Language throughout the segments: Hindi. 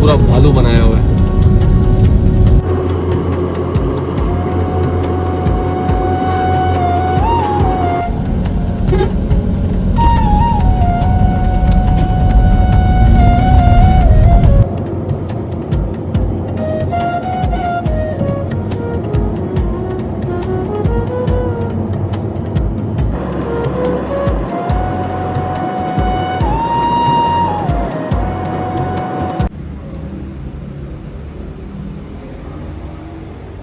पूरा भालू बनाया हुआ है।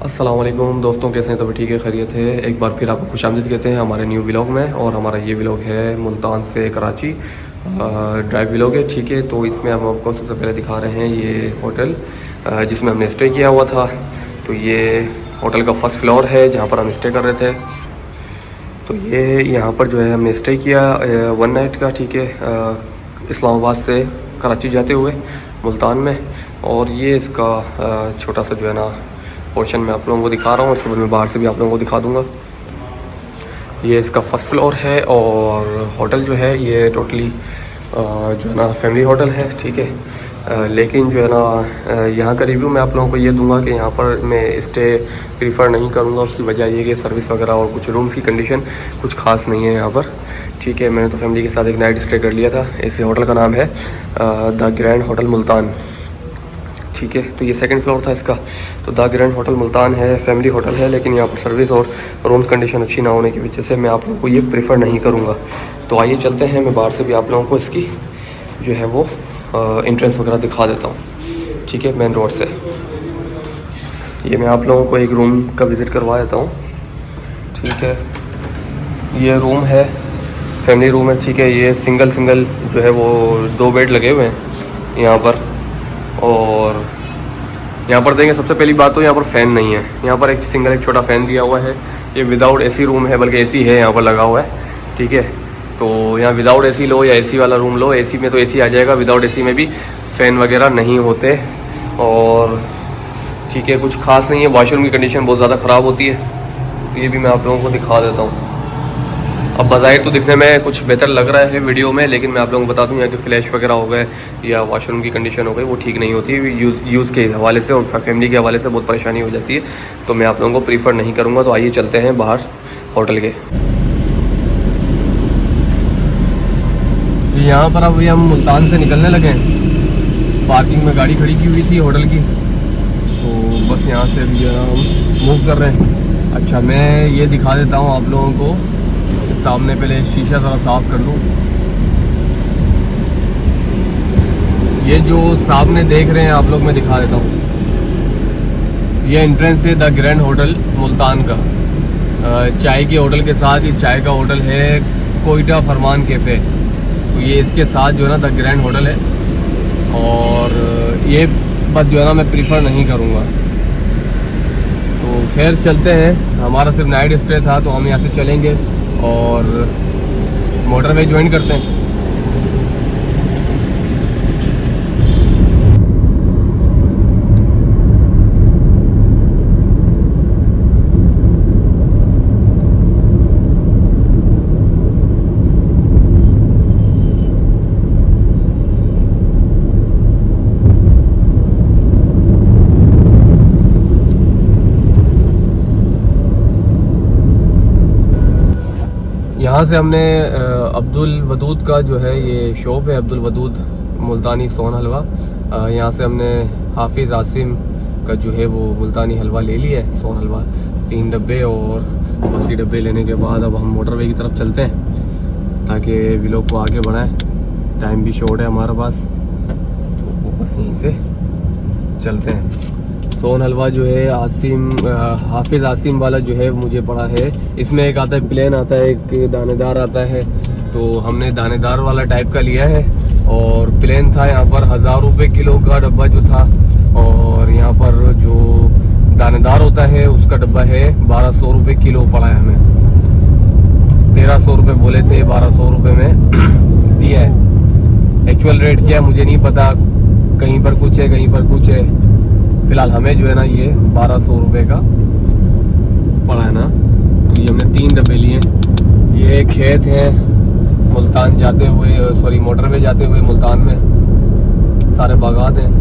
अस्सलाम वालेकुम दोस्तों, कैसे हैं? तो ठीक है, खैरियत है। एक बार फिर आपको खुशामदीद कहते हैं हमारे न्यू व्लॉग में। और हमारा ये व्लॉग है मुल्तान से कराची ड्राइव व्लॉग है, ठीक है। तो इसमें हम आपको सबसे पहले दिखा रहे हैं ये होटल जिसमें हमने स्टे किया हुआ था। तो ये होटल का फर्स्ट फ्लोर है जहाँ पर हम स्टे कर रहे थे। तो ये यहाँ पर जो है हमने स्टे किया 1 नाइट का, ठीक है, इस्लामाबाद से कराची जाते हुए मुल्तान में। और ये इसका छोटा सा जो है ना पोर्शन मैं आप लोगों को दिखा रहा हूँ। उसके बाद मैं बाहर से भी आप लोगों को दिखा दूँगा। ये इसका फर्स्ट फ्लोर है और होटल जो है ये टोटली जो है ना फैमिली होटल है, ठीक है। लेकिन जो है ना यहाँ का रिव्यू मैं आप लोगों को ये दूंगा कि यहाँ पर मैं स्टे प्रीफर नहीं करूँगा। उसकी वजह ये कि सर्विस वगैरह और कुछ रूम्स की कंडीशन कुछ ख़ास नहीं है यहाँ पर, ठीक है। मैंने तो फैमिली के साथ एक नाइट स्टे कर लिया था। इस होटल का नाम है द ग्रैंड होटल मुल्तान, ठीक है। तो ये सेकंड फ्लोर था इसका। तो द ग्रैंड होटल मुल्तान है, फैमिली होटल है, लेकिन यहाँ पर सर्विस और रूम्स कंडीशन अच्छी ना होने की वजह से मैं आप लोगों को ये प्रेफर नहीं करूँगा। तो आइए चलते हैं, मैं बाहर से भी आप लोगों को इसकी जो है वो एंट्रेंस वगैरह दिखा देता हूँ, ठीक है, मेन रोड से। ये मैं आप लोगों को एक रूम का विज़िट करवा देता हूँ, ठीक है। ये रूम है, फैमिली रूम है, ठीक है। ये सिंगल जो है वो 2 बेड लगे हुए हैं यहाँ पर। और यहाँ पर देखेंगे, सबसे पहली बात तो यहाँ पर फ़ैन नहीं है। यहाँ पर एक छोटा फ़ैन दिया हुआ है। ये विदाउट एसी रूम है, बल्कि एसी है यहाँ पर लगा हुआ है, ठीक है। तो यहाँ विदाउट एसी लो या एसी वाला रूम लो, एसी में तो एसी आ जाएगा, विदाउट एसी में भी फ़ैन वगैरह नहीं होते। और ठीक है, कुछ खास नहीं है। वॉशरूम की कंडीशन बहुत ज़्यादा ख़राब होती है। तो ये भी मैं आप लोगों को दिखा देता हूँ। अब बज़ाहिर तो दिखने में कुछ बेहतर लग रहा है वीडियो में, लेकिन मैं आप लोगों को बता दूं यहाँ कि फ्लैश वगैरह हो गए या वॉशरूम की कंडीशन हो गई, वो ठीक नहीं होती यूज़ के हवाले से और फैमिली के हवाले से बहुत परेशानी हो जाती है। तो मैं आप लोगों को प्रीफर नहीं करूँगा। तो आइए चलते हैं बाहर होटल के। यहाँ पर अब हम मुल्तान से निकलने लगे हैं। पार्किंग में गाड़ी खड़ी की हुई थी होटल की, तो बस यहाँ से भी हम मूव कर रहे हैं। अच्छा, मैं ये दिखा देता हूँ आप लोगों को। सामने पहले शीशा ज़रा साफ़ कर लूँ। ये जो सामने देख रहे हैं आप लोग, मैं दिखा देता हूँ। ये एंट्रेंस है द ग्रैंड होटल मुल्तान का। चाय के होटल के साथ ये चाय का होटल है, कोयटा फरमान कैफ़े। तो ये इसके साथ जो है ना द ग्रैंड होटल है। और ये बस जो है ना मैं प्रीफर नहीं करूँगा। तो खैर चलते हैं, हमारा सिर्फ नाइट स्टे था तो हम यहाँ से चलेंगे और मोटरवे ज्वाइन करते हैं। यहाँ से हमने अब्दुल वदूद का जो है ये शॉप है, अब्दुल वदूद मुल्तानी सोन हलवा। यहाँ से हमने हाफिज़ आसिम का जो है वो मुल्तानी हलवा ले लिया है, सोन हलवा 3 डब्बे। और 80 डब्बे लेने के बाद अब हम मोटरवे की तरफ चलते हैं ताकि व्लॉग को आगे बढ़ाएं। टाइम भी शॉर्ट है हमारे पास, तो बस यहीं से चलते हैं। सोन हलवा जो है हाफिज़ आसिम वाला जो है मुझे पड़ा है। इसमें एक आता है प्लेन आता है, एक दानेदार आता है। तो हमने दानेदार वाला टाइप का लिया है। और प्लेन था यहाँ पर 1000 रुपये किलो का डब्बा जो था। और यहाँ पर जो दानेदार होता है उसका डब्बा है 1200 रुपये किलो पड़ा है हमें। 1300 रुपये बोले थे, 1200 रुपये में दिया है। एक्चुअल रेट क्या है मुझे नहीं पता, कहीं पर कुछ है कहीं पर कुछ है। फ़िलहाल हमें जो है ना ये 1200 रुपये का पड़ा है ना। तो ये हमने 3 डब्बे लिए। ये खेत है मुल्तान जाते हुए, सॉरी मोटरवे जाते हुए मुल्तान में, सारे बागात हैं।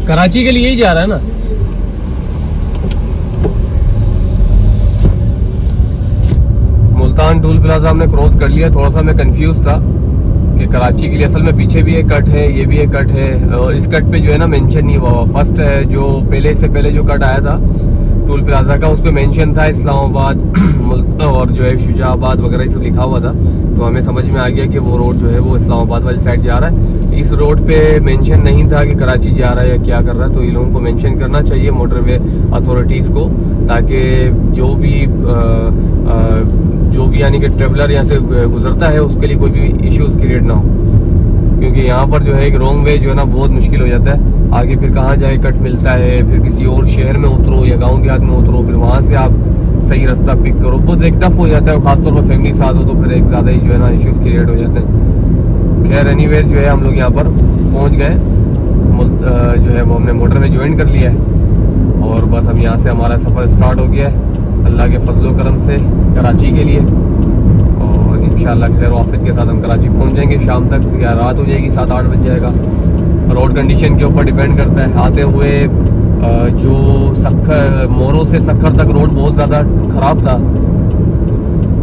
कराची के लिए ही जा रहा है ना। मुल्तान टोल प्लाजा हमने क्रॉस कर लिया। थोड़ा सा मैं कंफ्यूज था कि कराची के लिए असल में पीछे भी एक कट है, ये भी एक कट है, और इस कट पे जो है ना मेंशन नहीं हुआ। फर्स्ट है जो पहले से पहले जो कट आया था टोल प्लाजा का, उस पर मेंशन था इस्लामाबाद और जो है शुजाबाद वगैरह सब लिखा हुआ था। तो हमें समझ में आ गया कि वो रोड जो है वो इस्लामाबाद वाली साइड जा रहा है। इस रोड पे मेंशन नहीं था कि कराची जा रहा है या क्या कर रहा है। तो इन लोगों को मेंशन करना चाहिए मोटरवे अथॉरिटीज़ को, ताकि जो भी यानी कि ट्रेवलर यहाँ से गुजरता है उसके लिए कोई भी इश्यूज़ क्रिएट ना हो। क्योंकि यहाँ पर जो है एक रॉन्ग वे जो है ना बहुत मुश्किल हो जाता है। आगे फिर कहाँ जाए कट मिलता है, फिर किसी और शहर में उतरो या गांव देहात में उतरो, फिर वहाँ से आप सही रास्ता पिक करो। बहुत एक टफ हो जाता है, खासतौर पर फैमिली साथ हो तो फिर एक ज़्यादा ही जो है ना इश्यूज़ क्रिएट हो जाते हैं। खैर एनीवेज जो है हम लोग यहाँ पर पहुँच गए। जो है वो हमने मोटर में ज्वाइन कर लिया है और बस अब यहाँ से हमारा सफ़र स्टार्ट हो गया है अल्लाह के फजलो करम से कराची के लिए। और इंशाल्लाह खैर वाफिद के साथ हम कराची पहुँच जाएंगे शाम तक, या रात हो जाएगी, 7-8 बज जाएगा। रोड कंडीशन के ऊपर डिपेंड करता है। आते हुए जो सखर मोरो से सखर तक रोड बहुत ज़्यादा ख़राब था,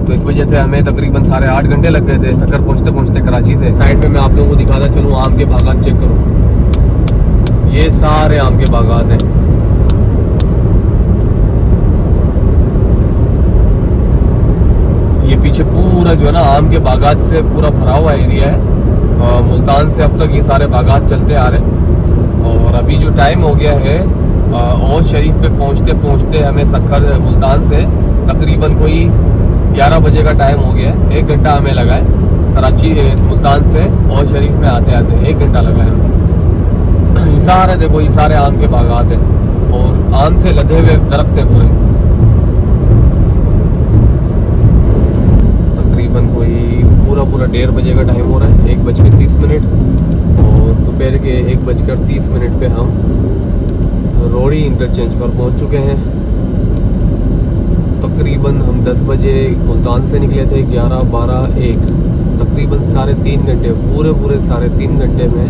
तो इस वजह से हमें तकरीबन 8.5 घंटे लग गए थे सखर पहुँचते पहुँचते कराची से। साइड पे मैं आप लोगों को दिखाता चलूँ, आम के बागात चेक करो, ये सारे आम के बागात हैं। ये पीछे पूरा जो है ना आम के बागात से पूरा भरा हुआ एरिया है। मुल्तान से अब तक ये सारे बागात चलते आ रहे हैं। और अभी जो टाइम हो गया है और शरीफ पे पहुँचते पहुँचते हमें सखर मुल्तान से तकरीबन कोई 11 बजे का टाइम हो गया है। 1 घंटा हमें लगा है कराची मुल्तान से और शरीफ में आते आते 1 घंटा लगा है। ये सारे देखो, ये सारे आम के बागात हैं और आम से लदे हुए दरख्त हैं पूरे। तकरीबन कोई पूरा 1:30 बजे का टाइम हो रहा है, 1:30 और दोपहर के 1:30 पे हम रोड़ी इंटरचेंज पर पहुंच चुके हैं। तकरीबन हम 10 बजे मुल्तान से निकले थे, 11, 12, 1, तकरीबन 3.5 घंटे, पूरे 3.5 घंटे में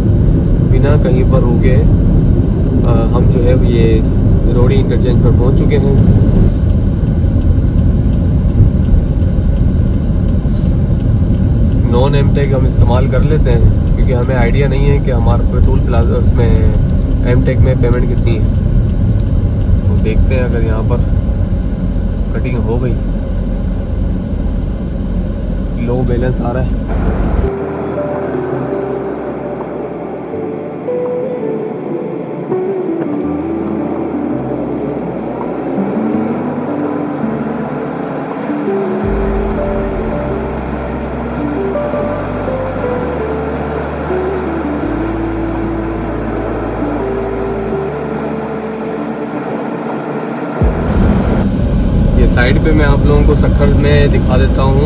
बिना कहीं पर रुके हम जो है ये रोड़ी इंटरचेंज पर पहुंच चुके हैं। नॉन एमटेक हम इस्तेमाल कर लेते हैं क्योंकि हमें आइडिया नहीं है कि हमारे पे टोल प्लाजा उसमें एमटेक में पेमेंट कितनी है। तो देखते हैं अगर यहाँ पर कटिंग हो गई। लो बैलेंस आ रहा है। साइड पे मैं आप लोगों को सखर में दिखा देता हूँ।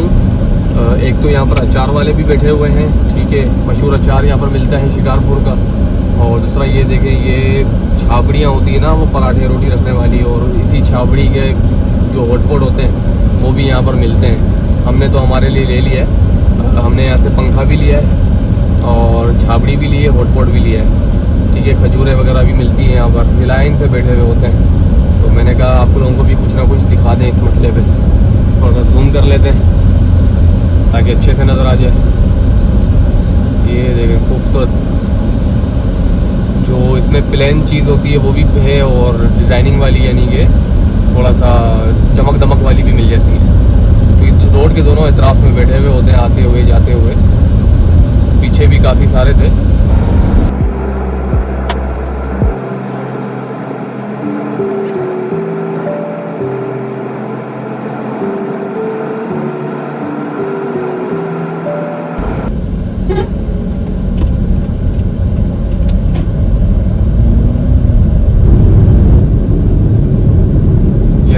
एक तो यहाँ पर अचार वाले भी बैठे हुए हैं, ठीक है, मशहूर अचार यहाँ पर मिलता है शिकारपुर का। और दूसरा ये देखें, ये छाबड़ियाँ होती है ना, वो पराठे रोटी रखने वाली, और इसी छाबड़ी के जो हॉटपॉट होते हैं वो भी यहाँ पर मिलते हैं। हमने तो हमारे लिए ले लिया है। हमने यहाँ से पंखा भी लिया है और छाबड़ी भी ली है, हॉटपॉट भी लिया है, ठीक है। खजूरें वगैरह भी मिलती हैं यहाँ पर, लाइन से बैठे हुए होते हैं। तो मैंने कहा आप लोगों को भी कुछ ना कुछ दिखा दें इस मसले पे। थोड़ा सा जूम कर लेते हैं ताकि अच्छे से नज़र आ जाए। ये देखें खूबसूरत, जो इसमें प्लेन चीज़ होती है वो भी है और डिज़ाइनिंग वाली यानी कि थोड़ा सा चमक दमक वाली भी मिल जाती है। क्योंकि तो रोड के दोनों अतराफ में बैठे हुए होते हैं, आते हुए जाते हुए। पीछे भी काफ़ी सारे थे।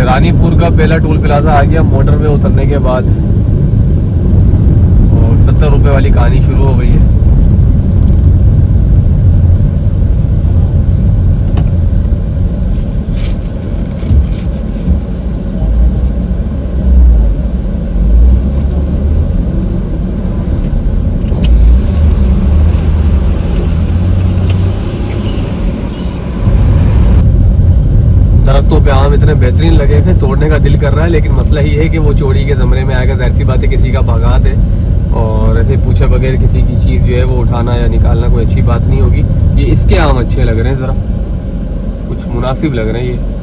रानीपुर का पहला टोल प्लाजा आ गया मोटरवे उतरने के बाद, और 70 रुपये वाली कहानी शुरू हो गई है। पे आम इतने बेहतरीन लगे थे, तोड़ने का दिल कर रहा है, लेकिन मसला ये है कि वो चोरी के ज़मरे में आएगा। ज़ाहिर सी बात है किसी का बागात है, और ऐसे पूछे बगैर किसी की चीज़ जो है वो उठाना या निकालना कोई अच्छी बात नहीं होगी। ये इसके आम अच्छे लग रहे हैं, ज़रा कुछ मुनासिब लग रहे हैं ये।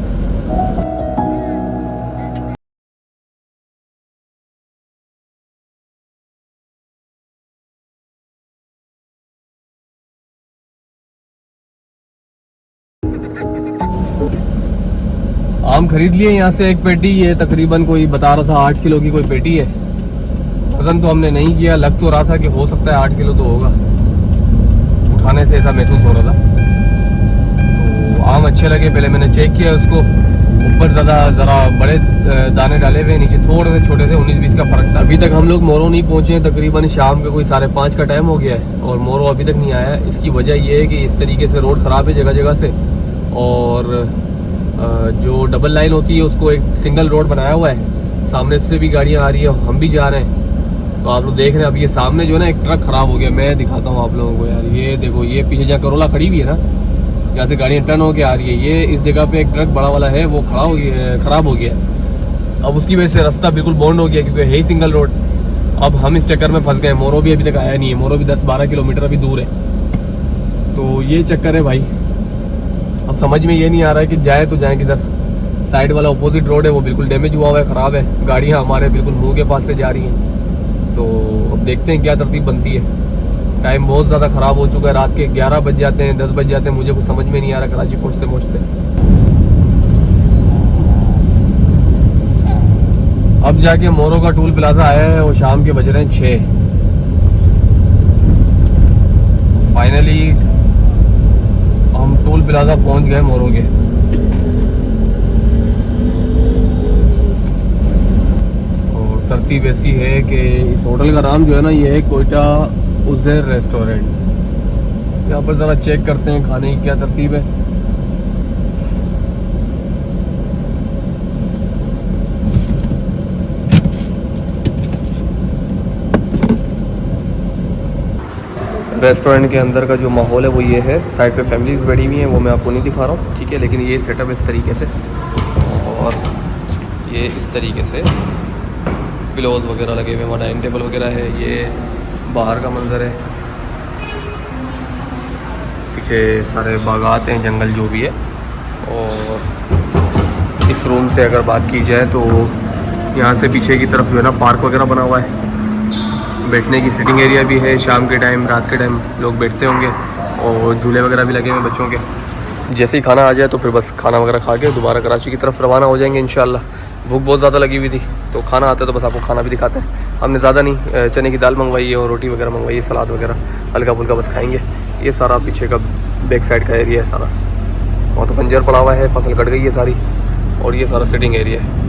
आम खरीद लिए यहाँ से एक पेटी, ये तकरीबन कोई बता रहा था 8 किलो की कोई पेटी है। वज़न तो हमने नहीं किया, लग तो रहा था कि हो सकता है 8 किलो तो होगा, उठाने से ऐसा महसूस हो रहा था। तो आम अच्छे लगे, पहले मैंने चेक किया उसको, ऊपर ज़रा बड़े दाने डाले हुए, नीचे थोड़े से छोटे से 19-20 का फ़र्क था। अभी तक हम लोग मोरो नहीं पहुँचे हैं, तकरीबन शाम के कोई 5:30 का टाइम हो गया है और मोरो अभी तक नहीं आया। इसकी वजह ये है कि इस तरीके से रोड ख़राब है जगह जगह से, और जो डबल लाइन होती है उसको एक सिंगल रोड बनाया हुआ है, सामने से भी गाड़ियाँ आ रही है, हम भी जा रहे हैं। तो आप लोग देख रहे हैं, अब ये सामने जो है ना एक ट्रक ख़राब हो गया। मैं दिखाता हूँ आप लोगों को यार, ये देखो, ये पीछे जहाँ करोला खड़ी हुई है ना, जहाँ से गाड़ियाँ टर्न होकर आ रही है, ये इस जगह पे एक ट्रक बड़ा वाला है, वो ख़राब हो गया। अब उसकी वजह से रास्ता बिल्कुल बॉन्ड हो गया, क्योंकि है ही सिंगल रोड। अब हम इस चक्कर में फंस गए। मोरो भी अभी तक आया नहीं है, मोरो भी 10-12 किलोमीटर अभी दूर है। तो ये चक्कर है भाई। अब समझ में ये नहीं आ रहा है कि जाए तो जाए किधर। साइड वाला अपोजिट रोड है, वो बिल्कुल डैमेज हुआ हुआ है, ख़राब है, गाड़ियाँ हमारे बिल्कुल मुंह के पास से जा रही हैं। तो अब देखते हैं क्या तरतीब बनती है। टाइम बहुत ज़्यादा ख़राब हो चुका है, रात के 11 बज जाते हैं, 10 बज जाते हैं, मुझे कुछ समझ में नहीं आ रहा कराची पहुँचते पहुँचते। अब जाके मोरो का टूल प्लाजा आया है, वो शाम के बज रहे हैं 6। फाइनली हम टोल प्लाजा पहुंच गए मोरो के। और तरतीब ऐसी है कि इस होटल का नाम जो है ना, ये है कोयटा उज़ैर रेस्टोरेंट। यहाँ पर ज़रा चेक करते हैं खाने की क्या तरतीब है। रेस्टोरेंट के अंदर का जो माहौल है वो ये है। साइड पे फैमिलीज बैठी हुई हैं, वो मैं आपको नहीं दिखा रहा हूँ, ठीक है, लेकिन ये सेटअप इस तरीके से, और ये इस तरीके से पिलोज वगैरह लगे हुए, डाइनिंग टेबल वगैरह है। ये बाहर का मंजर है, पीछे सारे बागात हैं, जंगल जो भी है। और इस रूम से अगर बात की जाए तो यहाँ से पीछे की तरफ जो है ना पार्क वगैरह बना हुआ है, बैठने की सिटिंग एरिया भी है। शाम के टाइम, रात के टाइम लोग बैठते होंगे, और झूले वगैरह भी लगे हुए बच्चों के। जैसे ही खाना आ जाए तो फिर बस खाना वगैरह खा के दोबारा कराची की तरफ रवाना हो जाएंगे इंशाल्लाह। भूख बहुत ज़्यादा लगी हुई थी, तो खाना आता है तो बस आपको खाना भी दिखाते हैं। हमने ज़्यादा नहीं, चने की दाल मंगवाई है और रोटी वगैरह मंगवाई है, सलाद वगैरह हल्का फुल्का बस खाएँगे। ये सारा पीछे का बैक साइड का एरिया है सारा, वहाँ तो बंजर पड़ा हुआ है, फसल कट गई है सारी, और ये सारा सिटिंग एरिया है।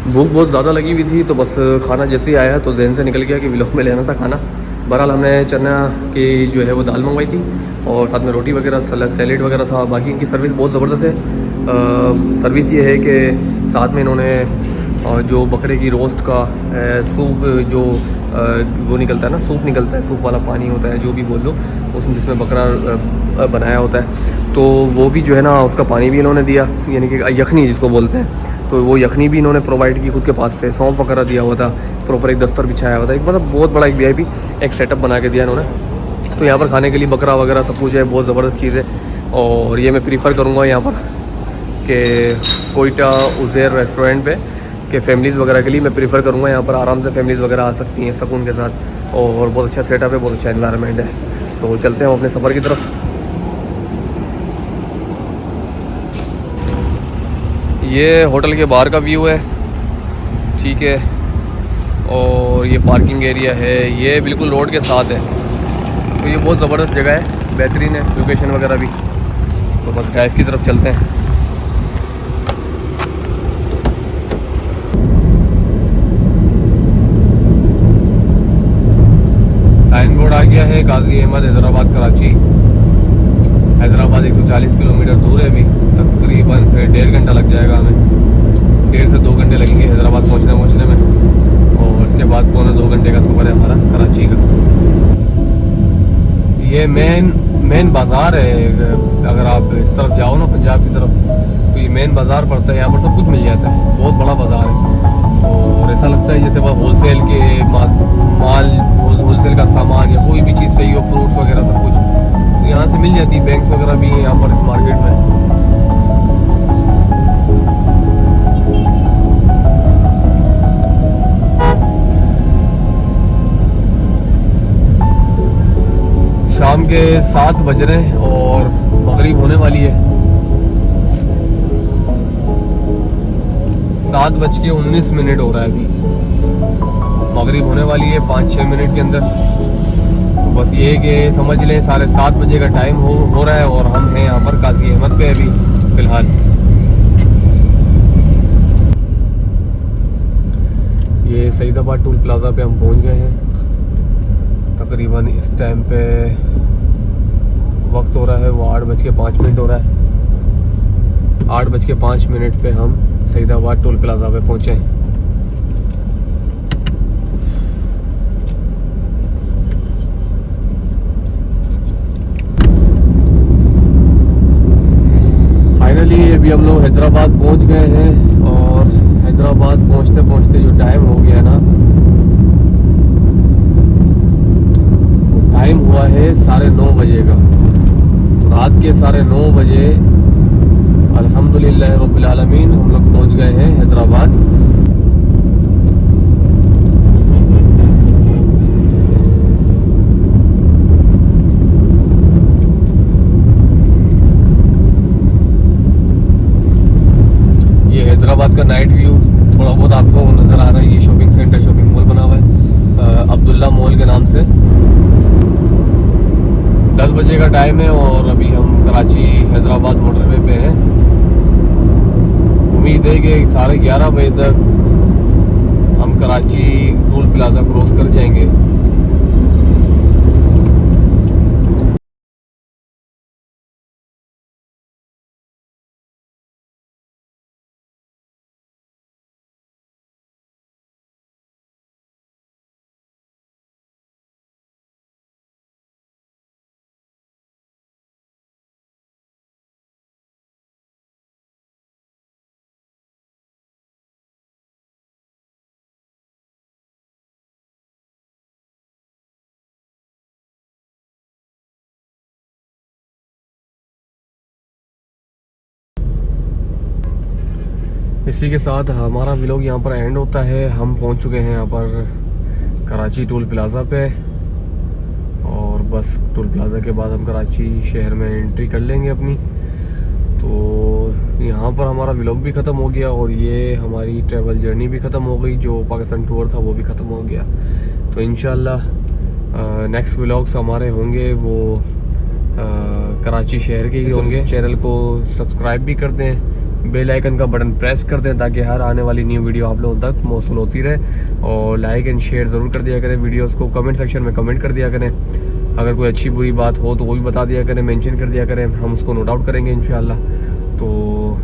भूख बहुत ज़्यादा लगी हुई थी, तो बस खाना जैसे ही आया तो जहन से निकल गया कि व्लॉग में लेना था खाना। बहरहाल हमने चना की जो है वो दाल मंगवाई थी, और साथ में रोटी वगैरह, सैलेड वगैरह था। बाकी इनकी सर्विस बहुत ज़बरदस्त है। सर्विस ये है कि साथ में इन्होंने जो बकरे की रोस्ट का सूप, जो वो निकलता है ना, सूप निकलता है, सूप वाला पानी होता है, जो भी बोल लो, उसमें जिसमें बकरा बनाया होता है, तो वो भी जो है ना उसका पानी भी इन्होंने दिया, यानी कि यखनी जिसको बोलते हैं। तो वो यखनी भी इन्होंने प्रोवाइड की खुद के पास से, सौंफ वगैरह दिया हुआ था, प्रॉपर एक दस्तर बिछाया हुआ था, एक मतलब बहुत बड़ा एक वीआईपी एक सेटअप बना के दिया इन्होंने। तो यहाँ पर खाने के लिए बकरा वगैरह सब कुछ है, बहुत ज़बरदस्त चीज़ है। और ये मैं प्रीफर करूँगा यहाँ पर कि कोयटा उज़ैर रेस्टोरेंट पे कि फ़ैमिलीज़ वगैरह के लिए मैं प्रीफर करूँगा। यहाँ पर आराम से फैमिलीज़ वगैरह आ सकती हैं सुकून के साथ, और बहुत अच्छा सेटअप है, बहुत अच्छा एनवायरनमेंट है। तो चलते हैं अपने सफ़र की तरफ। ये होटल के बाहर का व्यू है, ठीक है, और ये पार्किंग एरिया है, ये बिल्कुल रोड के साथ है। तो ये बहुत ज़बरदस्त जगह है, बेहतरीन है लोकेशन वगैरह भी। तो बस ड्राइव की तरफ चलते हैं। साइन बोर्ड आ गया है, गाजी अहमद हैदराबाद कराची। हैदराबाद 140 किलोमीटर दूर है अभी, तकरीबन फिर 1.5 घंटा लग जाएगा हमें, 1.5 से 2 घंटे लगेंगे हैदराबाद पहुंचने में। और उसके बाद 1.25 घंटे का सफ़र है हमारा कराची का। ये मेन बाज़ार है। अगर आप इस तरफ जाओ ना पंजाब की तरफ, तो ये मेन बाज़ार पड़ता है। यहाँ पर सब कुछ मिल जाता है, बहुत बड़ा बाज़ार है। और ऐसा लगता है जैसे वह होलसेल के माल होलसेल का सामान या कोई भी चीज़ चाहिए हो, फ्रूट्स वगैरह सब कुछ, तो यहाँ से मिल जाती है। बैंक्स वगैरह भी हैं यहाँ पर इस मार्केट में। शाम के 7 बज रहे हैं और मगरिब होने वाली है। 7:19 हो रहा है अभी, मगरिब होने वाली है 5-6 मिनट के अंदर। तो बस ये है कि समझ लें 7:30 बजे का टाइम हो रहा है और हम हैं यहाँ पर काजी अहमद पे अभी फ़िलहाल। ये सईदाबाद टोल प्लाज़ा पे हम पहुँच गए हैं। तकरीबन इस टाइम पे वक्त हो रहा है वो 8:05 हो रहा है। 8:05 पे हम सईदाबाद टोल प्लाज़ा पे पहुँचे हैं। फाइनली अभी हम लोग हैदराबाद पहुँच गए हैं और हैदराबाद पहुँचते पहुँचते जो टाइम हो गया ना, टाइम हुआ है 9:30 बजे का। तो रात के 9:30 बजे अल्हम्दुलिल्लाह रब्बिल आलमीन हम लोग पहुंच गए हैं हैदराबाद। ये हैदराबाद का नाइट व्यू थोड़ा बहुत आपको नज़र आ रहा है। ये शॉपिंग सेंटर, शॉपिंग मॉल बना हुआ है अब्दुल्ला मॉल के नाम से। 10 बजे का टाइम है और अभी हम कराची हैदराबाद मोटरवे पे हैं। उम्मीद है कि 11:30 बजे तक हम कराची टोल प्लाज़ा क्रॉस कर जाएंगे। इसी के साथ हमारा व्लॉग यहाँ पर एंड होता है। हम पहुँच चुके हैं यहाँ पर कराची टोल प्लाज़ा पे और बस टोल प्लाज़ा के बाद हम कराची शहर में एंट्री कर लेंगे अपनी। तो यहाँ पर हमारा व्लॉग भी ख़त्म हो गया और ये हमारी ट्रैवल जर्नी भी ख़त्म हो गई। जो पाकिस्तान टूर था वो भी ख़त्म हो गया। तो इंशाल्लाह नेक्स्ट व्लॉग्स हमारे होंगे वो कराची शहर के ही होंगे। चैनल को सब्सक्राइब भी कर दें, बेल आइकन का बटन प्रेस कर दें ताकि हर आने वाली न्यू वीडियो आप लोगों तक मौसूल होती रहे। और लाइक एंड शेयर ज़रूर कर दिया करें वीडियोस को। कमेंट सेक्शन में कमेंट कर दिया करें। अगर कोई अच्छी बुरी बात हो तो वो भी बता दिया करें, मेंशन कर दिया करें, हम उसको नोट आउट करेंगे इंशाल्लाह। तो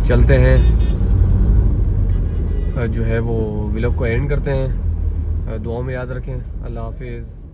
चलते हैं, जो है वो व्लॉग को एंड करते हैं। दुआ में याद रखें। अल्लाह हाफिज़।